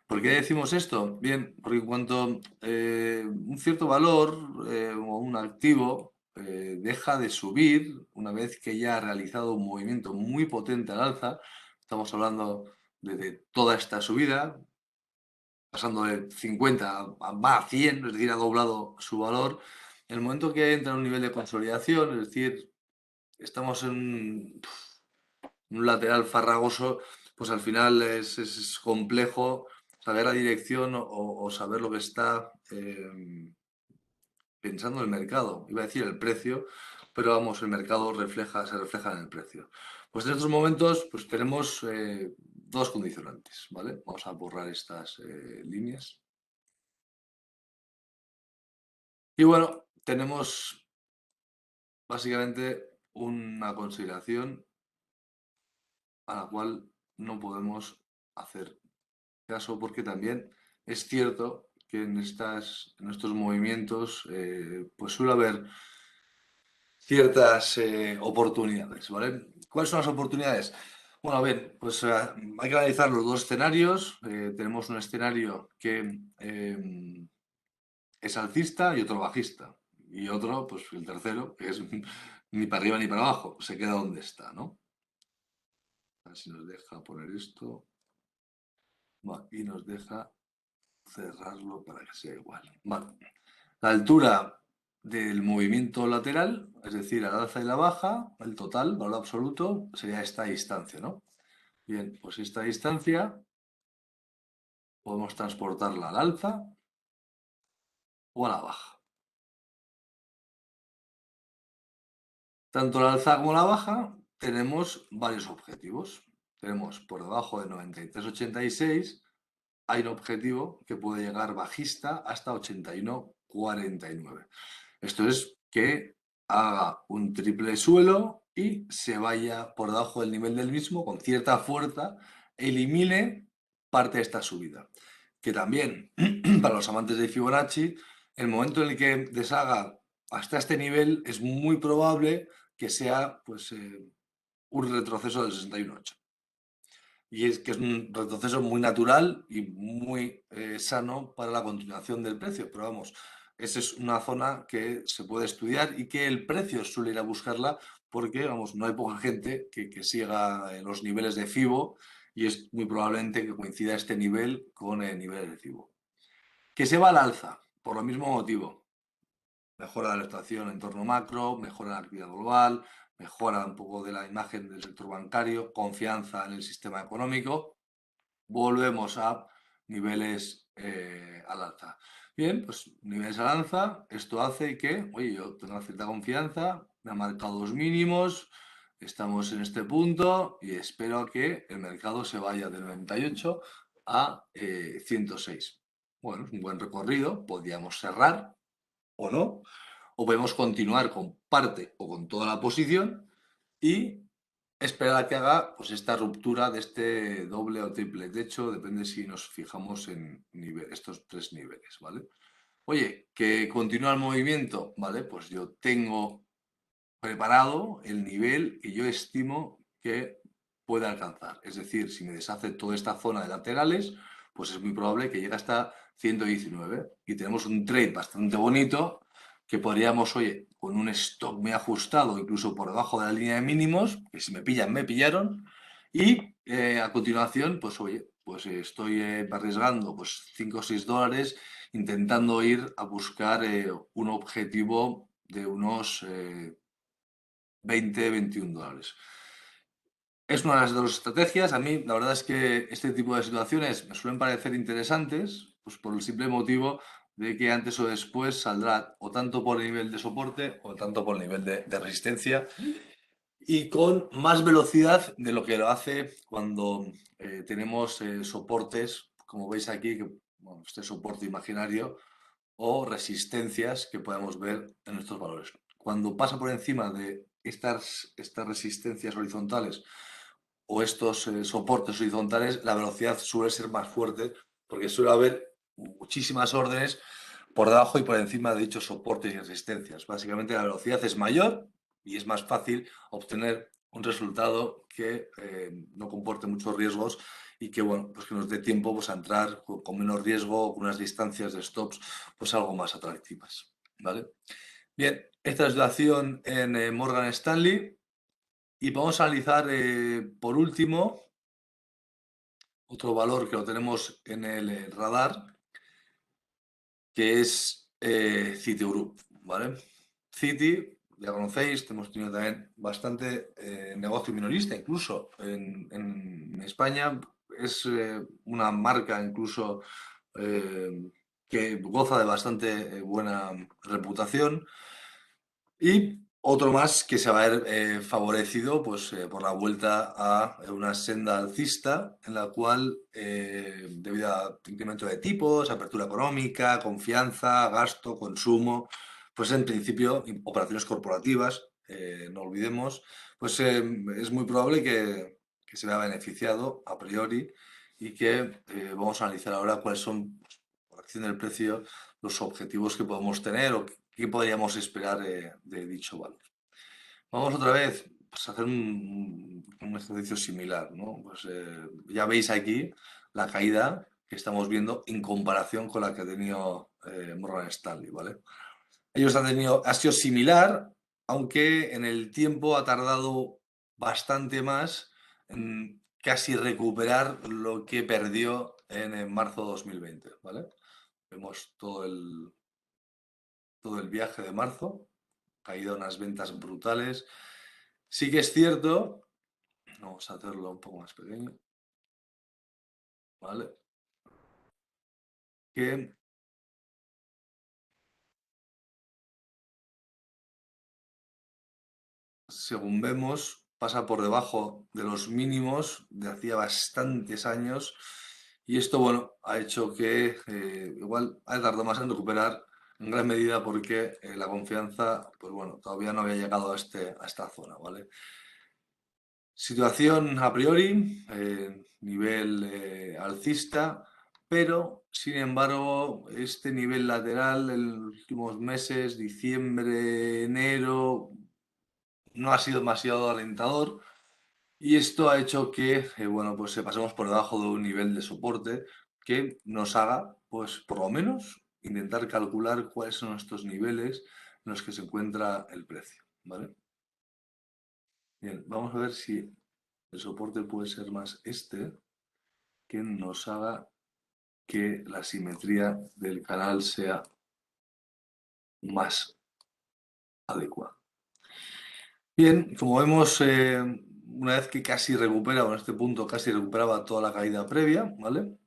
¿Por qué decimos esto? Bien, porque en cuanto un cierto valor o un activo deja de subir una vez que ya ha realizado un movimiento muy potente al alza, estamos hablando de toda esta subida, pasando de 50 a 100, es decir, ha doblado su valor. En el momento que entra en un nivel de consolidación, es decir, estamos en un lateral farragoso, pues al final es complejo saber la dirección o saber lo que está pensando el mercado. Iba a decir el precio, pero vamos, el mercado se refleja en el precio. Pues en estos momentos pues tenemos dos condicionantes, ¿vale? Vamos a borrar estas líneas. Y bueno, tenemos básicamente una consideración a la cual no podemos hacer caso porque también es cierto que en estos movimientos pues suele haber ciertas oportunidades, ¿vale? ¿Cuáles son las oportunidades? Bueno, bien, pues hay que analizar los dos escenarios. Tenemos un escenario que es alcista y otro bajista. Y otro, pues el tercero, que es ni para arriba ni para abajo, se queda donde está, ¿no? A ver si nos deja poner esto. Bueno, y nos deja cerrarlo para que sea igual. Vale. La altura del movimiento lateral, es decir, a la alza y la baja, el total, valor absoluto, sería esta distancia, ¿no? Bien, pues esta distancia podemos transportarla al alza o a la baja. Tanto la alza como la baja tenemos varios objetivos. Tenemos por debajo de 93,86 hay un objetivo que puede llegar bajista hasta 81,49. Esto es que haga un triple suelo y se vaya por debajo del nivel del mismo con cierta fuerza, elimine parte de esta subida. Que también, para los amantes de Fibonacci, el momento en el que deshaga hasta este nivel es muy probable que sea pues, un retroceso del 61,8. Y es que es un retroceso muy natural y muy sano para la continuación del precio. Pero vamos, esa es una zona que se puede estudiar y que el precio suele ir a buscarla porque, vamos, no hay poca gente que siga los niveles de FIBO y es muy probablemente que coincida este nivel con el nivel agresivo. Que se va al alza, por lo mismo motivo. Mejora la situación en entorno macro, mejora la actividad global, mejora un poco de la imagen del sector bancario, confianza en el sistema económico. Volvemos a niveles al alza. Bien, pues niveles al alza, esto hace que, oye, yo tengo cierta confianza, me ha marcado los mínimos, estamos en este punto y espero que el mercado se vaya de 98 a 106. Bueno, es un buen recorrido, podríamos cerrar o no, o podemos continuar con parte o con toda la posición y esperar a que haga pues, esta ruptura de este doble o triple techo, depende si nos fijamos en estos tres niveles, ¿vale? Oye, que continúa el movimiento, ¿vale? Pues yo tengo preparado el nivel que yo estimo que puede alcanzar. Es decir, si me deshace toda esta zona de laterales, pues es muy probable que llegue hasta 119 y tenemos un trade bastante bonito que podríamos, oye, con un stop muy ajustado, incluso por debajo de la línea de mínimos, que si me pillan, me pillaron, y a continuación, pues oye, pues estoy arriesgando pues 5 o 6 dólares intentando ir a buscar un objetivo de unos 20, 21 dólares. Es una de las dos estrategias. A mí, la verdad es que este tipo de situaciones me suelen parecer interesantes, pues por el simple motivo de que antes o después saldrá o tanto por el nivel de soporte o tanto por el nivel de resistencia y con más velocidad de lo que lo hace cuando tenemos soportes, como veis aquí, que, bueno, este soporte imaginario o resistencias que podemos ver en estos valores. Cuando pasa por encima de estas resistencias horizontales o estos soportes horizontales, la velocidad suele ser más fuerte porque suele haber muchísimas órdenes por debajo y por encima de dichos soportes y resistencias. Básicamente la velocidad es mayor y es más fácil obtener un resultado que no comporte muchos riesgos y que, bueno, pues que nos dé tiempo pues, a entrar con menos riesgo, con unas distancias de stops pues algo más atractivas, ¿vale? Bien, esta es la situación en Morgan Stanley y vamos a analizar por último otro valor que lo tenemos en el radar, que es Citigroup, ¿vale? Citi, ya conocéis, hemos tenido también bastante negocio minorista, incluso en España. Es una marca incluso que goza de bastante buena reputación. Y otro más que se va a ver favorecido pues, por la vuelta a una senda alcista en la cual, debido a incremento de tipos, apertura económica, confianza, gasto, consumo, pues en principio, operaciones corporativas, no olvidemos, pues es muy probable que se vea beneficiado a priori y que vamos a analizar ahora cuáles son, pues, por acción del precio, los objetivos que podemos tener o qué podríamos esperar de dicho valor. Vamos otra vez pues, a hacer un ejercicio similar, ¿no? Pues, ya veis aquí la caída que estamos viendo en comparación con la que ha tenido Morgan Stanley, ¿vale? Ellos han tenido, ha sido similar, aunque en el tiempo ha tardado bastante más en casi recuperar lo que perdió en marzo de 2020, ¿vale? Vemos todo el viaje de marzo, caído unas ventas brutales. Sí que es cierto, vamos a hacerlo un poco más pequeño, ¿vale? Que según vemos, pasa por debajo de los mínimos de hacía bastantes años y esto, bueno, ha hecho que igual ha tardado más en recuperar en gran medida porque la confianza, pues bueno, todavía no había llegado a esta zona, ¿vale? Situación a priori, nivel alcista, pero sin embargo este nivel lateral en los últimos meses, diciembre, enero, no ha sido demasiado alentador y esto ha hecho que, bueno, pues pasemos por debajo de un nivel de soporte que nos haga, pues por lo menos, intentar calcular cuáles son estos niveles en los que se encuentra el precio, ¿vale? Bien, vamos a ver si el soporte puede ser más este. que nos haga que la simetría del canal sea más adecuada. Bien, como vemos, una vez que casi recupera, o en este punto casi recuperaba toda la caída previa, ¿vale?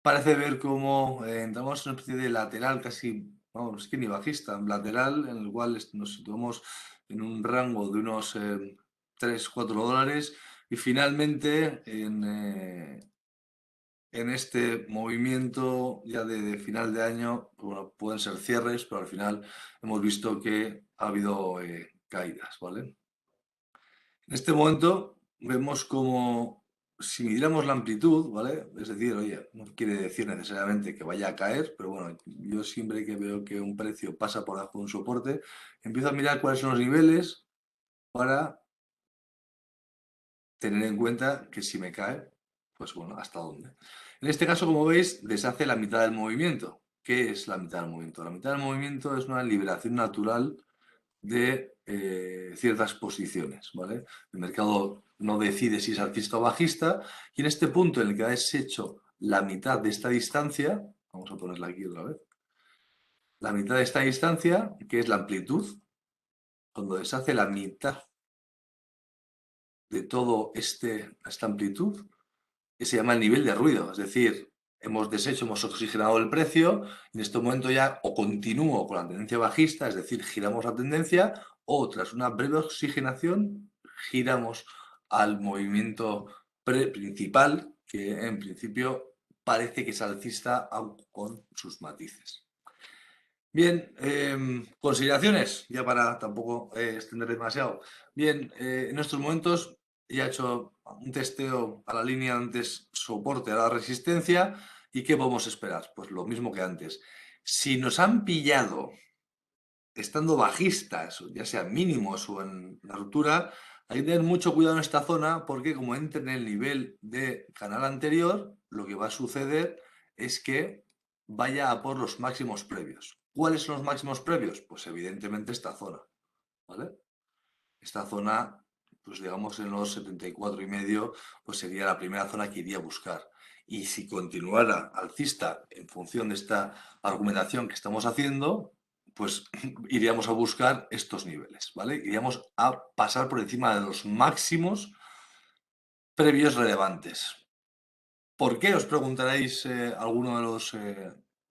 Parece ver cómo entramos en una especie de lateral casi, vamos, es que ni bajista, lateral en el cual nos situamos en un rango de unos 3-4 dólares y finalmente en este movimiento ya de final de año, bueno, pueden ser cierres, pero al final hemos visto que ha habido caídas, ¿vale? En este momento vemos como si midiéramos la amplitud, ¿vale? Es decir, oye, no quiere decir necesariamente que vaya a caer, pero bueno, yo siempre que veo que un precio pasa por debajo de un soporte, empiezo a mirar cuáles son los niveles para tener en cuenta que si me cae, pues bueno, ¿hasta dónde? En este caso, como veis, deshace la mitad del movimiento. ¿Qué es la mitad del movimiento? La mitad del movimiento es una liberación natural de ciertas posiciones, ¿vale? El mercado no decide si es alcista o bajista y en este punto en el que ha deshecho la mitad de esta distancia, vamos a ponerla aquí otra vez, la mitad de esta distancia, que es la amplitud, cuando deshace la mitad de todo esta amplitud, que se llama el nivel de ruido, es decir, hemos deshecho, hemos oxigenado el precio y en este momento ya o continúo con la tendencia bajista, es decir, giramos la tendencia, o tras una breve oxigenación giramos al movimiento principal, que en principio parece que es alcista, aunque con sus matices. Bien, consideraciones, ya para tampoco extender demasiado. Bien, en estos momentos ya he hecho un testeo a la línea antes soporte, a la resistencia. ¿Y qué podemos esperar? Pues lo mismo que antes. Si nos han pillado estando bajistas, ya sean mínimos o en la ruptura, hay que tener mucho cuidado en esta zona porque como entre en el nivel de canal anterior, lo que va a suceder es que vaya a por los máximos previos. ¿Cuáles son los máximos previos? Pues evidentemente esta zona, ¿vale? Esta zona, pues digamos en los 74,5, pues sería la primera zona que iría a buscar. Y si continuara alcista en función de esta argumentación que estamos haciendo, pues iríamos a buscar estos niveles, ¿vale? Iríamos a pasar por encima de los máximos previos relevantes. ¿Por qué? Os preguntaréis alguno de los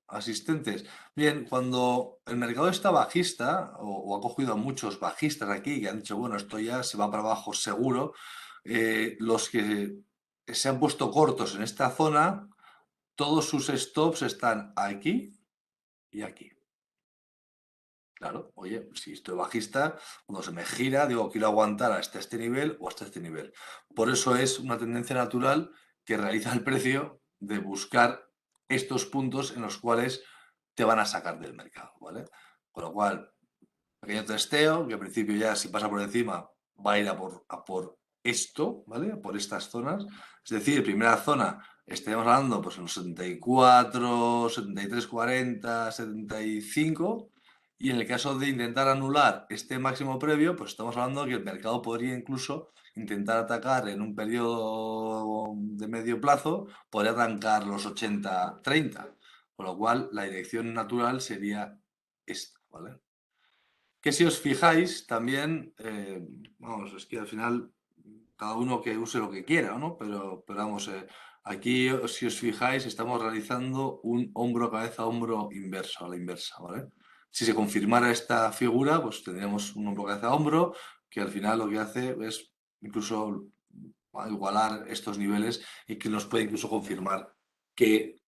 asistentes. Bien, cuando el mercado está bajista, o ha cogido a muchos bajistas aquí que han dicho, bueno, esto ya se va para abajo seguro, los que se han puesto cortos en esta zona, todos sus stops están aquí y aquí. Claro, oye, si estoy bajista, cuando se me gira, digo, quiero aguantar hasta este nivel o hasta este nivel. Por eso es una tendencia natural que realiza el precio de buscar estos puntos en los cuales te van a sacar del mercado, ¿vale? Con lo cual, pequeño testeo, que al principio ya si pasa por encima va a ir a por esto, ¿vale? Por estas zonas. Es decir, primera zona, estaríamos hablando pues en los 74, 73,40, 75. Y en el caso de intentar anular este máximo previo, pues estamos hablando que el mercado podría incluso intentar atacar en un periodo de medio plazo, podría arrancar los 80-30, con lo cual la dirección natural sería esta, ¿vale? Que si os fijáis también, vamos, es que al final cada uno que use lo que quiera, ¿no? Pero vamos, aquí si os fijáis estamos realizando un hombro, cabeza, hombro inverso, a la inversa, ¿vale? Si se confirmara esta figura, pues tendríamos un hombro, cabeza, hombro, que al final lo que hace es incluso igualar estos niveles y que nos puede incluso confirmar que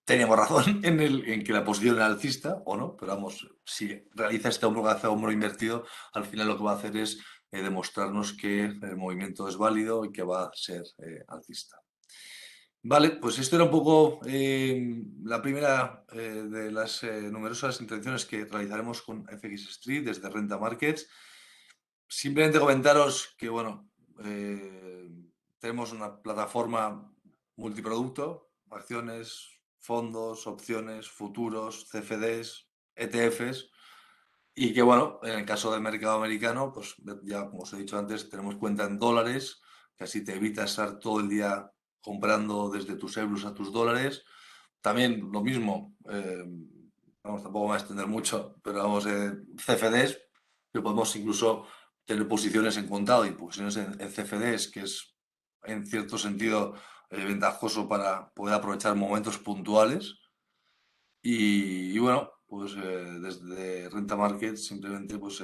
teníamos razón en que la posición era alcista o no, pero vamos, si realiza este hombro hacia hombro invertido, al final lo que va a hacer es demostrarnos que el movimiento es válido y que va a ser alcista. Vale, pues esto era un poco la primera de las numerosas intervenciones que realizaremos con FX Street desde Renta Markets. Simplemente comentaros que, bueno, tenemos una plataforma multiproducto, acciones, fondos, opciones, futuros, CFDs, ETFs, y que, bueno, en el caso del mercado americano, pues ya como os he dicho antes, tenemos cuenta en dólares, que así te evita estar todo el día comprando desde tus euros a tus dólares. También lo mismo, vamos, tampoco me voy a extender mucho, pero vamos, CFDs, que podemos incluso tener posiciones en contado y posiciones en CFDs, que es en cierto sentido ventajoso para poder aprovechar momentos puntuales. Y bueno, pues desde Renta Market simplemente pues,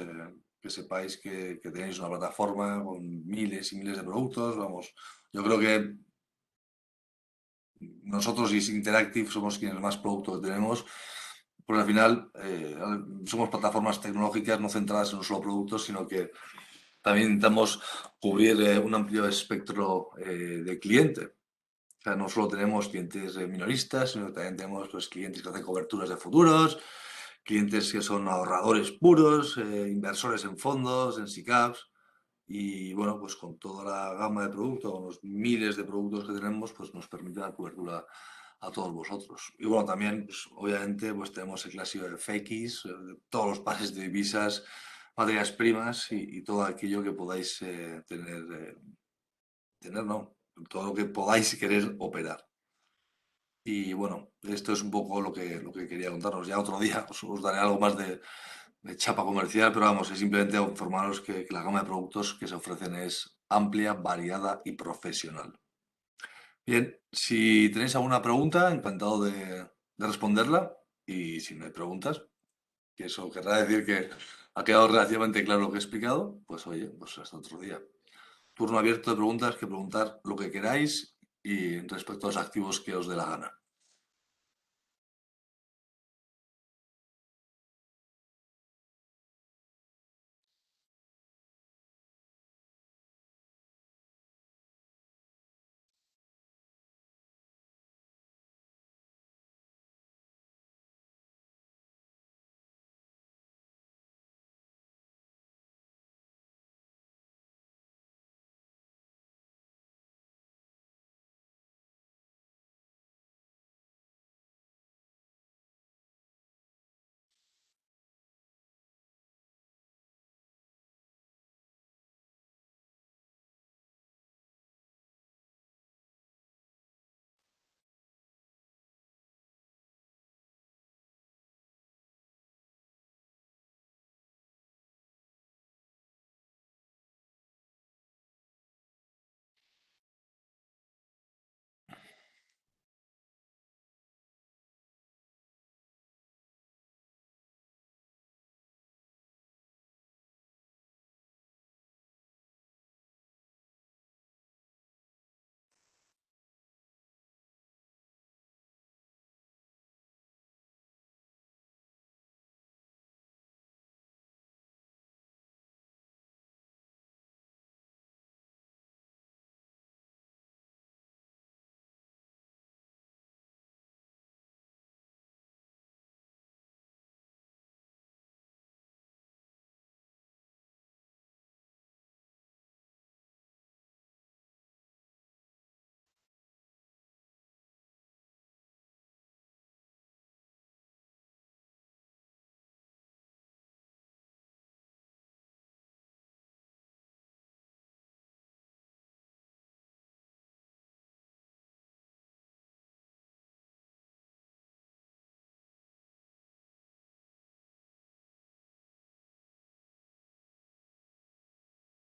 que sepáis que tenéis una plataforma con miles y miles de productos. Vamos, yo creo que nosotros y Interactive somos quienes más productos tenemos, porque al final somos plataformas tecnológicas no centradas en un solo producto, sino que también intentamos cubrir un amplio espectro de cliente. O sea, no solo tenemos clientes minoristas, sino que también tenemos pues, clientes que hacen coberturas de futuros, clientes que son ahorradores puros, inversores en fondos, en SICAVs. Y bueno, pues con toda la gama de productos, con los miles de productos que tenemos, pues nos permite dar cobertura a todos vosotros. Y bueno, también, pues, obviamente, pues tenemos el clásico de FX, todos los pares de divisas, materias primas y todo aquello que podáis tener, no, todo lo que podáis querer operar. Y bueno, esto es un poco lo que quería contaros. Ya otro día os daré algo más de chapa comercial, pero vamos, es simplemente informaros que la gama de productos que se ofrecen es amplia, variada y profesional. Bien, si tenéis alguna pregunta, encantado de responderla. Y si no hay preguntas, que eso querrá decir que ha quedado relativamente claro lo que he explicado, pues oye, pues hasta otro día. Turno abierto de preguntas, que preguntar lo que queráis y respecto a los activos que os dé la gana.